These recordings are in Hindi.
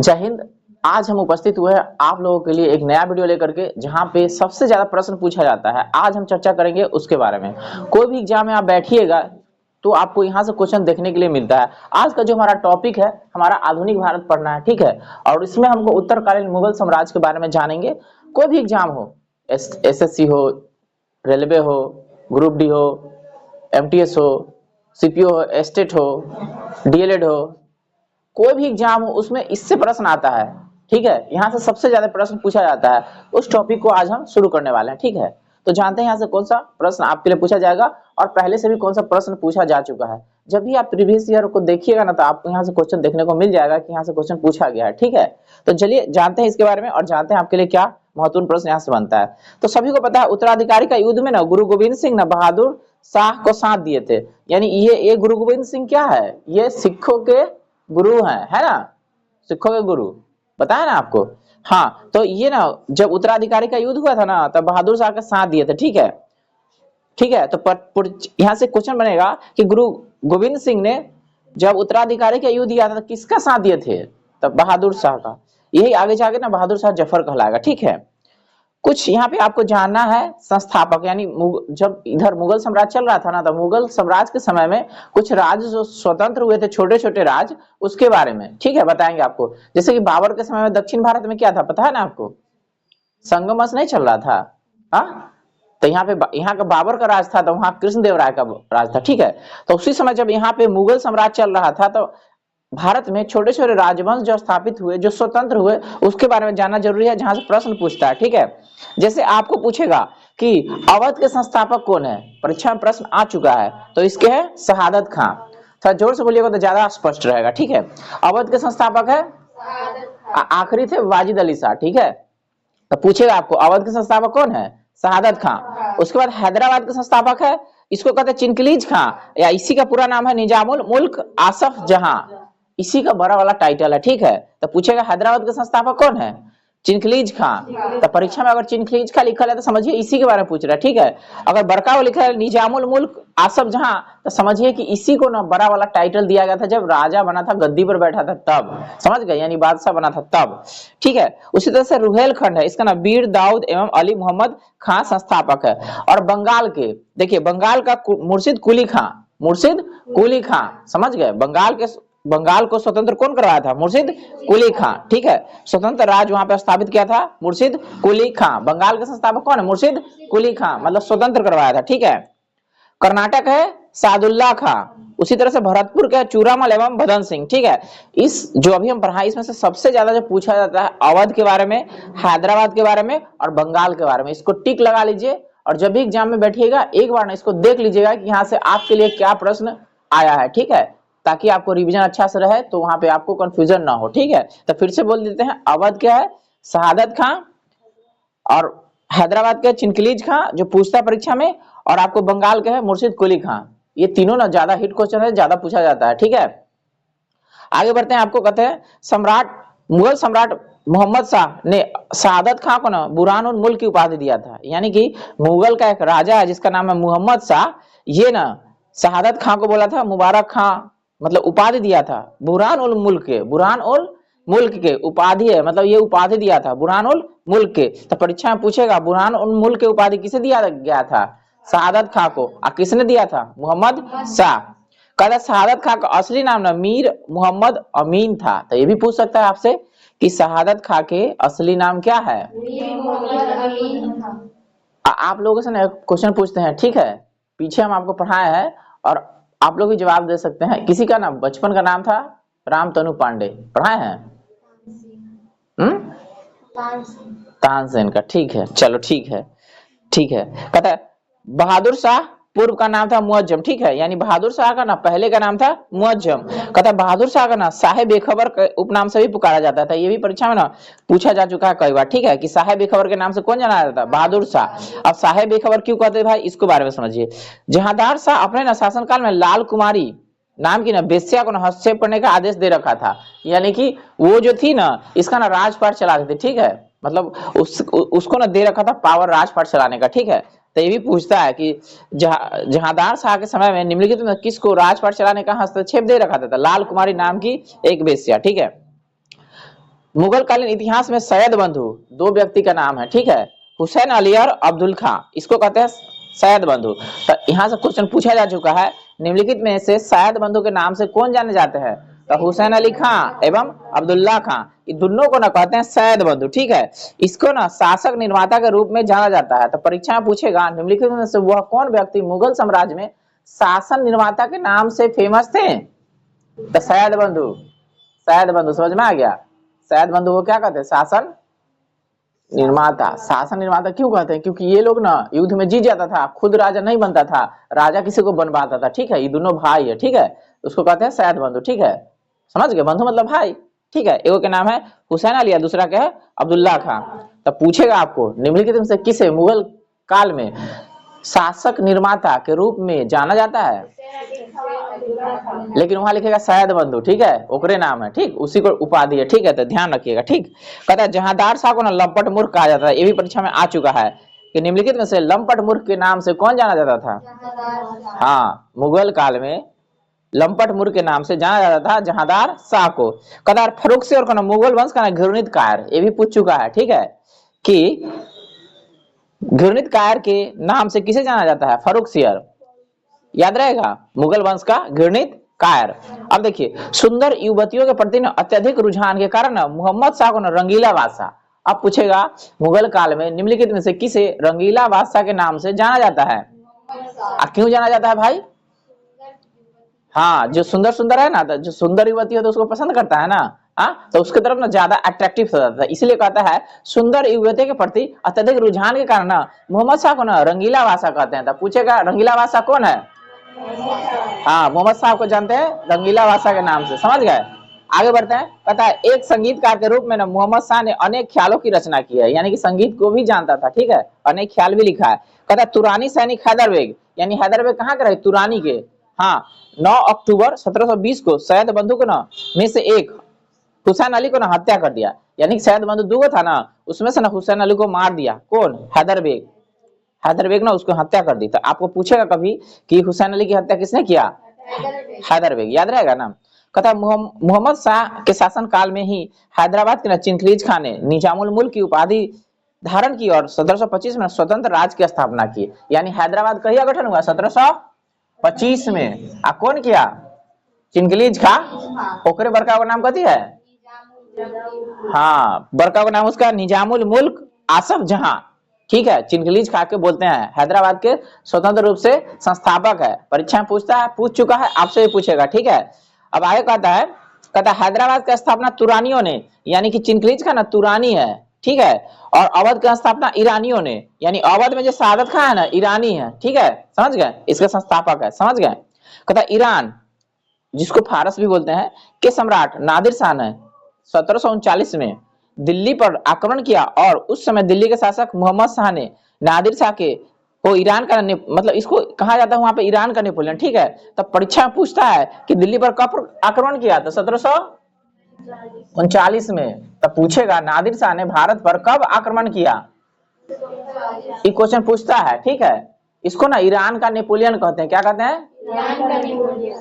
जय हिंद। आज हम उपस्थित हुए हैं आप लोगों के लिए एक नया वीडियो लेकर के, जहां पे सबसे ज्यादा प्रश्न पूछा जाता है। आज हम चर्चा करेंगे उसके बारे में। कोई भी एग्जाम में आप बैठिएगा तो आपको यहाँ से क्वेश्चन देखने के लिए मिलता है। आज का जो हमारा टॉपिक है, हमारा आधुनिक भारत पढ़ना है, ठीक है। और इसमें हमको उत्तरकालीन मुगल साम्राज्य के बारे में जानेंगे। कोई भी एग्जाम हो, एसएससी हो, रेलवे हो, ग्रुप डी हो, एमटीएस हो, सीपीओ हो, एस्टेट हो, डीएलएड हो, कोई भी एग्जाम हो उसमें इससे प्रश्न आता है, ठीक है। यहाँ से सबसे ज्यादा प्रश्न पूछा जाता है। उस टॉपिक को आज हम शुरू करने वाले हैं, ठीक है। तो जानते हैं यहाँ से कौन सा प्रश्न आपके लिए पूछा जाएगा और पहले से भी कौन सा प्रश्न पूछा जा चुका है। जब भी आप प्रीवियस ईयर को देखिएगा ना, तो आपको यहाँ से क्वेश्चन देखने को मिल जाएगा कि यहाँ से क्वेश्चन पूछा गया है, ठीक है। तो चलिए जानते हैं इसके बारे में और जानते हैं आपके लिए क्या महत्वपूर्ण प्रश्न यहाँ से बनता है। तो सभी को पता है, उत्तराधिकारी का युद्ध में ना गुरु गोविंद सिंह ना बहादुर शाह को साथ दिए थे। यानी ये गुरु गोविंद सिंह क्या है, ये सिखों के गुरु हैं, है ना। सिखों के गुरु बताया ना आपको। हाँ, तो ये ना जब उत्तराधिकारी का युद्ध हुआ था ना, तब बहादुर शाह के साथ दिए थे, ठीक है। ठीक है, तो यहाँ से क्वेश्चन बनेगा कि गुरु गोविंद सिंह ने जब उत्तराधिकारी का युद्ध किया था तो किसका साथ दिए थे, तब बहादुर शाह का। यही आगे जाके ना बहादुर शाह जफर कहलाएगा, ठीक है। कुछ यहाँ पे आपको जानना है संस्थापक, यानी जब इधर मुगल साम्राज्य चल रहा था ना, तो मुगल साम्राज्य के समय में कुछ राज्य जो स्वतंत्र हुए थे, छोटे छोटे राज्य, उसके बारे में, ठीक है, बताएंगे आपको। जैसे कि बाबर के समय में दक्षिण भारत में क्या था पता है ना आपको, संगमरमर नहीं चल रहा था। हाँ, तो यहाँ का बाबर का राज था, तो वहां कृष्णदेवराय का राज था, ठीक है। तो उसी समय जब यहाँ पे मुगल साम्राज्य चल रहा था, तो भारत में छोटे छोटे राजवंश जो स्थापित हुए, जो स्वतंत्र हुए, उसके बारे में जानना जरूरी है, जहां से प्रश्न पूछता है, ठीक है। जैसे आपको पूछेगा कि अवध के संस्थापक कौन है, परीक्षा में प्रश्न आ चुका है, तो इसके है शहादत खां। थोड़ा जोर से बोलिएगा तो ज्यादा स्पष्ट रहेगा, ठीक है। अवध के संस्थापक है, आखिरी थे वाजिद अली शाह, ठीक है। तो पूछेगा आपको अवध के संस्थापक कौन है, शहादत खां। उसके बाद हैदराबाद के संस्थापक है, इसको कहते हैं चिनकलीज खां, या इसी का पूरा नाम है निजामुल मुल्क आसफ जहां, इसी का बड़ा वाला टाइटल है, ठीक है। तो पूछेगा हैदराबाद के संस्थापक कौन है, चिनकलीज खां। तो परीक्षा में अगर चिनकलीज खां लिखा है तो समझिए इसी के बारे में पूछ रहा है, ठीक है। अगर बड़का वो लिखा है निजामुल मुल्क आसफ जहां, तो समझिए कि इसी को ना बड़ा वाला टाइटल दिया गया था जब राजा बना था, गद्दी पर बैठा था तब, समझ गए, यानी बादशाह बना था तब, ठीक है। उसी तरह से रुहेलखंड है, इसका नाम वीर दाऊद एवं अली मोहम्मद खां संस्थापक है। और बंगाल के देखिए, बंगाल का मुर्शिद कुली खां, मुर्शिद कुली खां, समझ गए। बंगाल को स्वतंत्र कौन करवाया था, मुर्शिद कुली खां, ठीक है। स्वतंत्र राज्य वहां पर स्थापित किया था मुर्शिद कुली खां। बंगाल के संस्थापक कौन है, मुर्शिद कुली खां, मतलब स्वतंत्र करवाया था, ठीक है। कर्नाटक है सादुल्ला खां। उसी तरह से भरतपुर के चूरामल एवं भदन सिंह, ठीक है। इस जो अभी हम पढ़ाई, इसमें से सबसे ज्यादा जो पूछा जाता है अवध के बारे में, हैदराबाद के बारे में और बंगाल के बारे में। इसको टिक लगा लीजिए और जब भी एग्जाम में बैठिएगा एक बार ना इसको देख लीजिएगा कि यहाँ से आपके लिए क्या प्रश्न आया है, ठीक है, ताकि आपको रिवीजन अच्छा से रहे, तो वहां पे आपको कंफ्यूजन ना हो, ठीक है। तो फिर से बोल देते हैं, अवध क्या है, शहादत खां, और हैदराबाद के चिनकलीज खां जो पूछता है परीक्षा में, और आपको बंगाल के है मुर्शिद कुली खां। ये तीनों ना ज्यादा हिट क्वेश्चन है, ज्यादा पूछा जाता है, ठीक है। आगे बढ़ते हैं, आपको कहते हैं मुगल सम्राट मोहम्मद शाह ने शहादत खां को ना बुरहान उल मुल्क की उपाधि दिया था। यानी कि मुगल का एक राजा है जिसका नाम है मोहम्मद शाह, ये ना शहादत खां को बोला था मुबारक खां, मतलब उपाधि दिया था बुरहान उल मुल्क के, बुरहान उल मुल्क के उपाधि है, मतलब ये उपाधि दिया था बुरहान उल मुल्क के। तो परीक्षा में पूछेगा बुरहान उल मुल्क के उपाधि किसे दिया गया था, शहादत खां को। और किसने दिया था, मोहम्मद शाह। कहता शहादत खां का असली नाम ना मीर मोहम्मद अमीन था। तो ये भी पूछ सकता है आपसे कि शहादत खां के असली नाम क्या है, मीर मोहम्मद अमीन था। आप लोगों से ना क्वेश्चन पूछते हैं, ठीक है, पीछे हम आपको पढ़ाए हैं और आप लोग भी जवाब दे सकते हैं। किसी का ना बचपन का नाम था रामतनु पांडे, पढ़ाए हैं, तानसेन का, ठीक है, चलो ठीक है, ठीक है। कहता है बहादुर शाह पूर्व का नाम था मुअज्जम, ठीक है, यानी बहादुर शाह का ना पहले का नाम था मुअज्जम। कहता है बहादुर शाह का ना साहेब बेखबर के उपनाम से भी पुकारा जाता था। ये भी परीक्षा में ना पूछा जा चुका है कई बार, ठीक है, कि साहेब बेखबर के नाम से कौन जाना जाता था, बहादुर शाह। अब साहेब बेखबर क्यों कहते हैं भाई, इसको बारे में समझिए। जहांदार शाह अपने ना शासनकाल में लाल कुमारी नाम की ना बेस्या को ना हस्तक्षेप करने का आदेश दे रखा था। यानी कि वो जो थी ना, इसका ना राजपाट चलाते थे, ठीक है, मतलब उसको ना दे रखा था पावर राजपाट चलाने का, ठीक है। तो ये भी पूछता है कि जहांदार शाह के समय में निम्नलिखित में किसको राजपाट चलाने का हस्तक्षेप दे रखा था, लाल कुमारी नाम की एक बेस्या, ठीक है। मुगल कालीन इतिहास में सैयद बंधु दो व्यक्ति का नाम है, ठीक है, हुसैन अली और अब्दुल खां, इसको कहते हैं सैयद बंधु। तो यहाँ से क्वेश्चन पूछा जा चुका है, निम्नलिखित में से सैयद बंधु के नाम से कौन जाने जाते हैं? तो हुसैन अली खां एवं अब्दुल्ला खां, ये दोनों को ना कहते हैं सैयद बंधु, ठीक है। इसको ना शासक निर्माता के रूप में जाना जाता है। तो परीक्षा में पूछेगा निम्नलिखित में से वह कौन व्यक्ति मुगल साम्राज्य में शासन निर्माता के नाम से फेमस थे? तो सैयद बंधु, सैयद बंधु समझ में आ गया। सैयद बंधु को क्या कहते हैं? शासन निर्माता। शासन निर्माता क्यों कहते हैं? क्योंकि ये लोग ना युद्ध में जीत जाता था, खुद राजा नहीं बनता था, राजा किसी को बनवाता था, ठीक है। ये दोनों भाई है, ठीक है, उसको कहते हैं सैयद बंधु, ठीक है, समझ गए। बंधु मतलब भाई, ठीक है। एक के नाम है हुसैन अली, दूसरा क्या है? अब्दुल्ला खां। तब पूछेगा आपको निम्नलिखित में से किसे मुगल काल में शासक निर्माता के रूप में जाना जाता है? लेकिन वहां लिखेगा सैयद बंधु, ठीक है, ओकरे नाम है, ठीक, उसी को उपाधि है, ठीक है, तो ध्यान रखिएगा, ठीक। कहता है जहांदार शाह को ना लंपट मूर्ख कहा जाता है, ये भी परीक्षा में आ चुका है कि निम्नलिखित में से लंपट मूर्ख के नाम से कौन जाना जाता था? हाँ, मुगल काल में लंपट मूर्ख के नाम से जाना जाता था जहांदार शाह को। कहता है फर्रुखसियर और मुगल वंश का घृणित कायर, ये भी पूछ चुका है, ठीक है, कि घृणित कायर के नाम से किसे जाना जाता है? फर्रुखसियर, याद रहेगा, मुगल वंश का घृणित कायर। अब देखिए, सुंदर युवतियों के प्रति अत्यधिक रुझान के कारण मोहम्मद शाह को रंगीला बादशाह। अब पूछेगा मुगल काल में निम्नलिखित में से किसे रंगीला बादशाह के नाम से जाना जाता है? क्यों जाना जाता है भाई? हाँ, जो सुंदर सुंदर है ना, तो जो सुंदर युवती है तो उसको पसंद करता है ना, हाँ, तो उसके तरफ ना ज्यादा अट्रैक्टिव हो जाता है, इसलिए कहता है सुंदर युवती के प्रति अत्यधिक रुझान के कारण मोहम्मद शाह को ना रंगीला बादशाह कहते हैं। तो पूछेगा रंगीला बादशाह कौन है? हाँ, मोहम्मद शाह को जानते हैं रंगीला बादशाह के नाम से, समझ गए। आगे बढ़ते हैं। कहता है एक संगीतकार के रूप में ना मोहम्मद शाह ने अनेक ख्यालों की रचना की है, यानी कि संगीत को भी जानता था, ठीक है, अनेक ख्याल भी लिखा है। कहता है तुरानी सैनिक हैदरबेग, यानी हैदरबेग कहाँ के रहे? तुरानी के। हाँ, 9 अक्टूबर 1720 को सैयद बंधु को ना में से एक हुसैन अली को ना हत्या कर दिया, यानी कि सैयद बंधु दो था ना, उसमें से ना हुसैन अली को मार दिया। कौन? हैदरबेग। हैदरबेग ना उसको हत्या कर दी। तो आपको पूछेगा कभी कि हुसैन अली की हत्या किसने किया? हैदरबेग, याद रहेगा ना। कहता मोहम्मद शाह के शासन काल में ही हैदराबाद के चिंगलीज खान ने निजामुल मुल्क की उपाधि धारण की और 1725 में स्वतंत्र राज्य की स्थापना की। यानी हैदराबाद का ही गठन हुआ 1725 में। कौन किया? चिंगलीज खा। ओकरे बड़का का नाम कथी है? हाँ, बड़का का नाम उसका निजामुल मुल्क आसफ जहां, ठीक है, चिंगलीज खा के बोलते हैं। हैदराबाद के स्वतंत्र रूप से संस्थापक है। परीक्षा में पूछता है, पूछ चुका है, आपसे भी पूछेगा, ठीक है। अब आगे कहता है हैदराबाद की स्थापना तुरानियों ने, यानी कि चिंगलीज खा ना तुरानी है, ठीक है, और अवध की स्थापना ईरानियों ने, यानी अवध में जो सादत खां है ना ईरानी है, ठीक है, समझ गए, इसके संस्थापक है, समझ गए। कहता ईरान, जिसको फारस भी बोलते हैं, के सम्राट नादिर शाह ने 1739 में दिल्ली पर आक्रमण किया और उस समय दिल्ली के शासक मोहम्मद शाह ने नादिर शाह के को ईरान का मतलब इसको कहा जाता है वहां पे ईरान का नेपोलियन, ठीक है। तब परीक्षा में पूछता है कि दिल्ली पर कब आक्रमण किया? तो 1739 में। तब पूछेगा नादिर शाह ने भारत पर कब आक्रमण किया? ये क्वेश्चन पूछता है, ठीक है। इसको ना ईरान का नेपोलियन कहते हैं। क्या कहते हैं?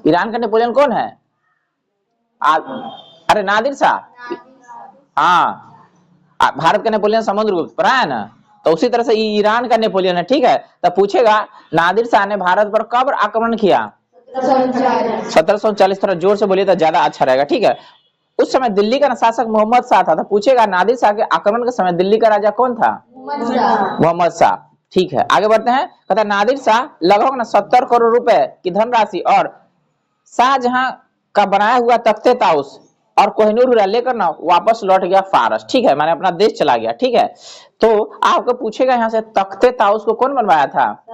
ईरान का नेपोलियन कौन है? अरे नादिर शाह। हाँ, भारत का नेपोलियन समुद्रगुप्त पढ़ा है ना, तो उसी तरह से ईरान का नेपोलियन है, ठीक है। तब पूछेगा नादिर शाह ने भारत पर कब आक्रमण किया? 1739। थोड़ा जोर से बोलिए तो ज्यादा अच्छा रहेगा, ठीक है। उस समय दिल्ली का शासक मोहम्मद शाह था। तो पूछेगा नादिर शाह के आक्रमण के समय दिल्ली का राजा कौन था? मोहम्मद शाह, ठीक है। आगे बढ़ते हैं। कहता नादिर शाह लगभग 70 करोड़ रुपए की धनराशि और शाहजहां का बनाया हुआ तख्ते ताउस और कोहिनूर हीरा लेकर ना वापस लौट गया फारस, ठीक है, मैंने अपना देश चला गया, ठीक है। तो आपको पूछेगा यहाँ से तख्ते ताउस को कौन बनवाया था?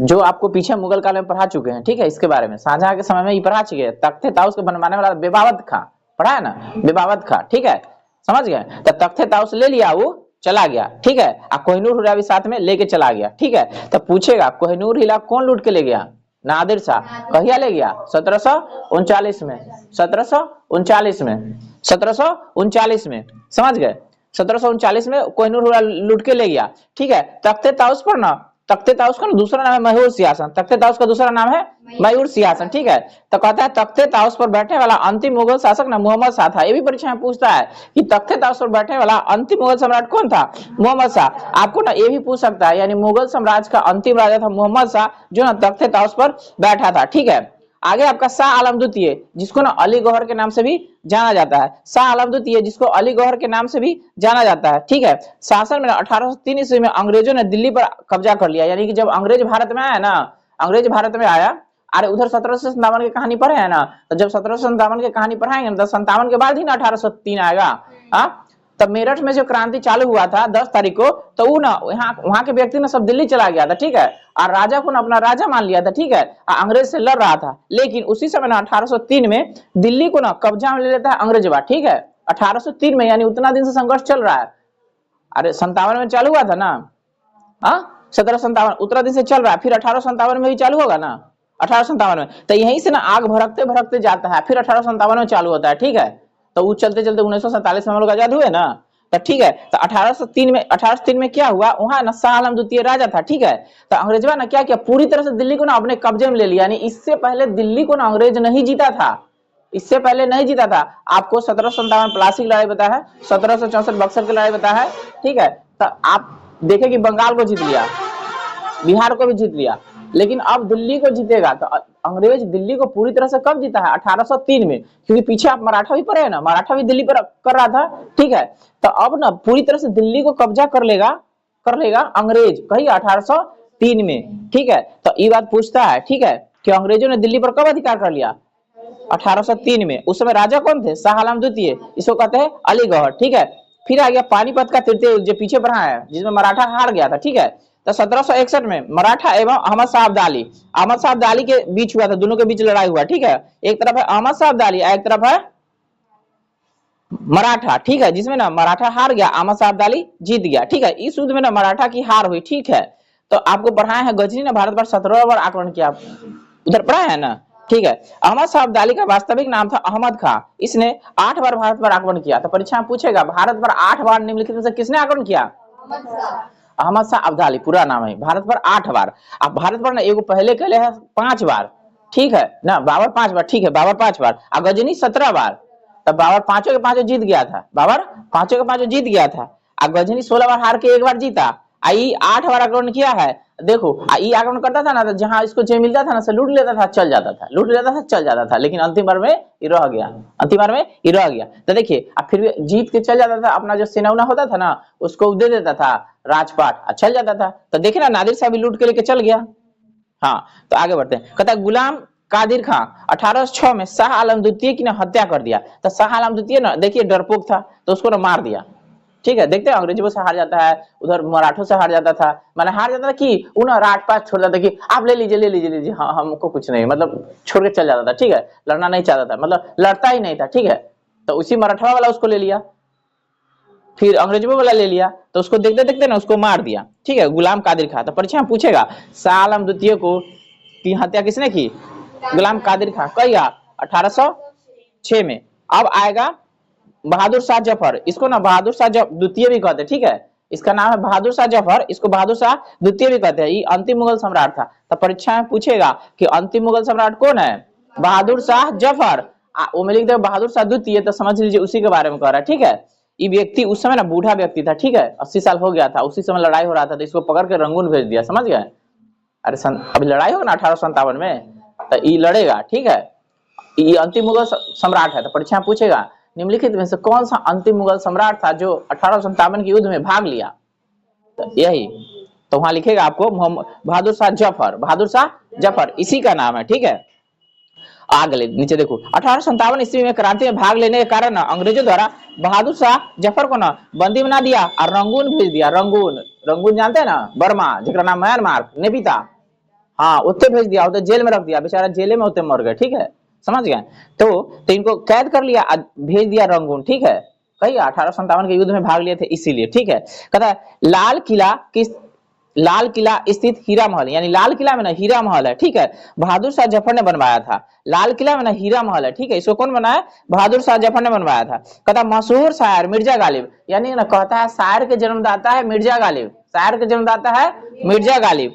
जो आपको पीछे मुगल काल में पढ़ा चुके हैं, ठीक है, इसके बारे में शाहजहां के समय में ही पढ़ा चुके हैं। तख्ते ताउस को बनवाने वाला बेबावत खां, पढ़ा है ना, बेबावत खां, ठीक है, समझ गए। तो तख्ते ताउस ले लिया, वो चला गया, ठीक है। कोहिनूर हीरा भी साथ में लेके चला गया, ठीक है। तो पूछेगा कोहिनूर हीरा कौन लूट के ले गया? नादिर शाह। कहिया ले गया? 1739 में। 1739 में, 1739 में, समझ गए। 1739 में कोहिनूर हीरा लूट के ले गया, ठीक है। तख्ते ताउस पर ना तख्ते ताउस का दूसरा नाम है मयूर सिंहासन, तख्ते ताउस का दूसरा नाम है मयूर सिंहासन, ठीक है। तो कहता है तख्ते ताउस पर बैठने वाला अंतिम मुगल शासक ना मोहम्मद शाह था। ये भी परीक्षा में पूछता है कि तख्ते ताउस पर बैठने वाला अंतिम मुगल सम्राट कौन था, मोहम्मद शाह। आपको ना ये भी पूछ सकता है, यानी मुगल साम्राज्य का अंतिम राजा था मोहम्मद शाह, जो ना तख्ते ताउस पर बैठा था, ठीक है। आगे आपका शाह आलम द्वितीय, जिसको ना अली गौहर के नाम से भी जाना जाता है, शाह आलम द्वितीय जिसको अली गौहर के नाम से भी जाना जाता है, ठीक है। शासन में 1803 ईस्वी में अंग्रेजों ने दिल्ली पर कब्जा कर लिया, यानी कि जब अंग्रेज भारत में आया ना, अंग्रेज भारत में आया, अरे उधर 1757 की कहानी पढ़े है ना, तो जब 1757 की कहानी पढ़ाएंगे तो 57 के बाद ही ना 1803 आएगा। हाँ, तब मेरठ में जो क्रांति चालू हुआ था 10 तारीख को, तो वो ना वहां के व्यक्ति ना सब दिल्ली चला गया था, ठीक है, और राजा को ना अपना राजा मान लिया था, ठीक है, अंग्रेज से लड़ रहा था। लेकिन उसी समय ना 1803 में दिल्ली को ना कब्जा में ले लेता है अंग्रेजवा, ठीक है, 1803 में, यानी उतना दिन से संघर्ष चल रहा है। अरे 57 में चालू हुआ था ना, हाँ 1757 उतना दिन से चल रहा है, फिर 1857 में भी चालू होगा ना, 1857 में, तो यहीं से ना आग भड़कते भड़कते जाता है, फिर 1857 में चालू होता है, ठीक है। तो वो चलते चलते 1947 में हम लोग आजाद हुए ना, तो ठीक है। तो 1803 में क्या हुआ, वहां ना शाह आलम द्वितीय राजा था, ठीक है। तो अंग्रेजवा ने क्या किया, पूरी तरह से दिल्ली को ना अपने कब्जे में ले लिया, यानी इससे पहले दिल्ली को ना अंग्रेज नहीं जीता था, इससे पहले नहीं जीता था। आपको 1757 प्लासी की लड़ाई पता है, 1764 बक्सर की लड़ाई पता है, ठीक है। तो आप देखे कि बंगाल को जीत लिया, बिहार को भी जीत लिया, लेकिन अब दिल्ली को जीतेगा। तो अंग्रेज दिल्ली को पूरी तरह से कब जीता है, 1803 में, क्योंकि पीछे आप मराठा भी पढ़े हैं ना, मराठा भी दिल्ली पर कर रहा था, ठीक है। तो अब ना पूरी तरह से दिल्ली को कब्जा कर लेगा अंग्रेज, कही 1803 में, ठीक है। तो ये बात पूछता है, ठीक है, कि अंग्रेजों ने दिल्ली पर कब अधिकार कर लिया, 1803 में। उस समय राजा कौन थे, शाह आलम द्वितीय, इसको कहते हैं अली गौहर, ठीक है। फिर आ गया पानीपत का तृतीय युद्ध, जो पीछे पढ़ा है, जिसमें मराठा हार गया था, ठीक है। तो 1761 में मराठा एवं अहमद शाह अब्दाली के बीच हुआ था, दोनों के बीच लड़ाई हुआ, ठीक है। एक तरफ है अहमद शाह अब्दाली, एक तरफ है मराठा, ठीक है, जिसमें ना मराठा हार गया, अहमद शाह अब्दाली जीत गया, ठीक है। इस युद्ध में ना मराठा की हार हुई, ठीक है। तो आपको पढ़ाया है गजनी ने भारत पर 17 बार आक्रमण किया, उधर पढ़ा है ना, ठीक है। अहमद शाह अब्दाली का वास्तविक नाम था अहमद खां, इसने 8 बार भारत पर आक्रमण किया। तो परीक्षा में पूछेगा भारत पर 8 बार निम्नलिखित में से किसने आक्रमण किया, अहमद शाह अब्दाली पूरा नाम है, भारत पर 8 बार। अब भारत पर ना एगो पहले कहले है 5 बार, ठीक है ना, बाबर 5 बार, ठीक है, बाबर 5 बार, और गजनी 17 बार। तब बाबर पांचों के पांचों जीत गया था, बाबर पांचों के पांचों जीत गया था, और गजनी 16 बार हार के 1 बार जीता, आई 8 बार आक्रमण किया है। देखो ये आक्रमण करता था ना, तो जहां इसको जो मिलता था ना, से लूट लेता था, चल जाता था, लूट लेता था, चल जाता था, लेकिन अंतिम बार में ये रह गया, अंतिम बार में ये रह गया। तो देखिए अब फिर भी जीत के चल जाता था, अपना जो सेना होता था ना उसको दे देता था राजपाट, चल जाता था। तो देखे ना नादिर साहब भी लूट के लेके चल गया। हाँ, तो आगे बढ़ते हैं, कहता है गुलाम कादिर खां 1806 में शाह आलम द्वितीय की ना हत्या कर दिया। तो शाह आलम द्वितीय ना देखिए डरपोक था, तो उसको ना मार दिया, ठीक है। देखते हैं अंग्रेजों से हार जाता है, उधर मराठों से हार जाता था, मैंने हार जाता था कि उन्हें राजपाट छोड़ जाता कि आप ले लीजिए, हाँ हमको कुछ नहीं, मतलब छोड़ के चल जाता था, ठीक है, लड़ना नहीं चाहता था, मतलब लड़ता ही नहीं था, ठीक है। तो उसी मराठा वाला उसको ले लिया, फिर अंग्रेजों वाला ले लिया, तो उसको देखते देखते ना उसको मार दिया, ठीक है, गुलाम कादिर खां। तो परीक्षा में पूछेगा शाह आलम द्वितीय को की हत्या किसने की, गुलाम कादिर खां, कहिया 1806 में। अब आएगा बहादुर शाह जफर, इसको ना बहादुर शाह द्वितीय भी कहते हैं, ठीक है, इसका नाम है बहादुर शाह जफर, इसको बहादुर शाह द्वितीय भी कहते हैं, ये अंतिम मुगल सम्राट था। तो परीक्षा में पूछेगा कि अंतिम मुगल सम्राट कौन है, बहादुर शाह जफर, वो में लिख दे बहादुर शाह द्वितीय, तो समझ लीजिए उसी के बारे में कह रहा है, ठीक है। ये व्यक्ति उस समय ना बूढ़ा व्यक्ति था, ठीक है, 80 साल हो गया था, उसी समय लड़ाई हो रहा था, तो इसको पकड़ के रंगून भेज दिया, समझ गए। अरे अभी लड़ाई होगा ना 1857 में, तो ये लड़ेगा, ठीक है, ये अंतिम मुगल सम्राट है। तो परीक्षा में पूछेगा निम्नलिखित में से कौन सा अंतिम मुगल सम्राट था जो 1857 के युद्ध में भाग लिया, तो यही, तो वहां लिखेगा आपको बहादुर शाह जफर इसी का नाम है, ठीक है। आगे नीचे देखो 1857 ईस्वी में क्रांति में भाग लेने के कारण अंग्रेजों द्वारा बहादुर शाह जफर को ना बंदी बना दिया और रंगून भेज दिया, रंगून जानते हैं ना, बर्मा, जिसका नाम म्यांमार नेपिता, हाँ उत्ते भेज दिया, उधर जेल में रख दिया, बेचारा जेल में उतने मर गए, ठीक है, समझ गए। तो इनको कैद कर लिया, भेज दिया रंगून, ठीक है, कही 1857 के युद्ध में भाग लिए थे इसीलिए, ठीक है। कहता है लाल किला किस लाल किला स्थित हीरा महल, यानी लाल किला में ना हीरा महल है, ठीक है, बहादुर शाह जफर ने बनवाया था। लाल किला में ना हीरा महल है, ठीक है, इसको कौन बनाया? बहादुर शाह जफर ने बनवाया था। कहता मशहूर शायर मिर्जा गालिब, यानी ना कहता है शायर के जन्मदाता है मिर्जा गालिब, शायर के जन्मदाता है मिर्जा गालिब।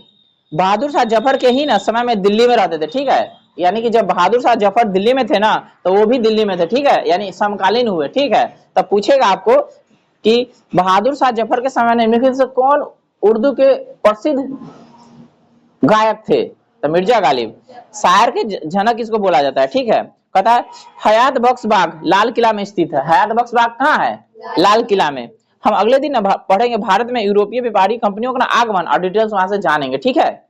बहादुर शाह जफर के ही ना समय में दिल्ली में रहते थे, ठीक है, यानी कि जब बहादुर शाह जफर दिल्ली में थे ना तो वो भी दिल्ली में थे, ठीक है, यानी समकालीन हुए, ठीक है। तब पूछेगा आपको कि बहादुर शाह जफर के समय निम्नलिखित से कौन उर्दू के प्रसिद्ध गायक थे? तो मिर्जा गालिब। शायर के जनक इसको बोला जाता है, ठीक है। कहता है हयात बख्श बाग लाल किला में स्थित है। हयात बख्श बाग कहाँ है? लाल किला में। हम अगले दिन पढ़ेंगे भारत में यूरोपीय व्यापारी कंपनियों का आगमन और डिटेल्स वहां से जानेंगे, ठीक है।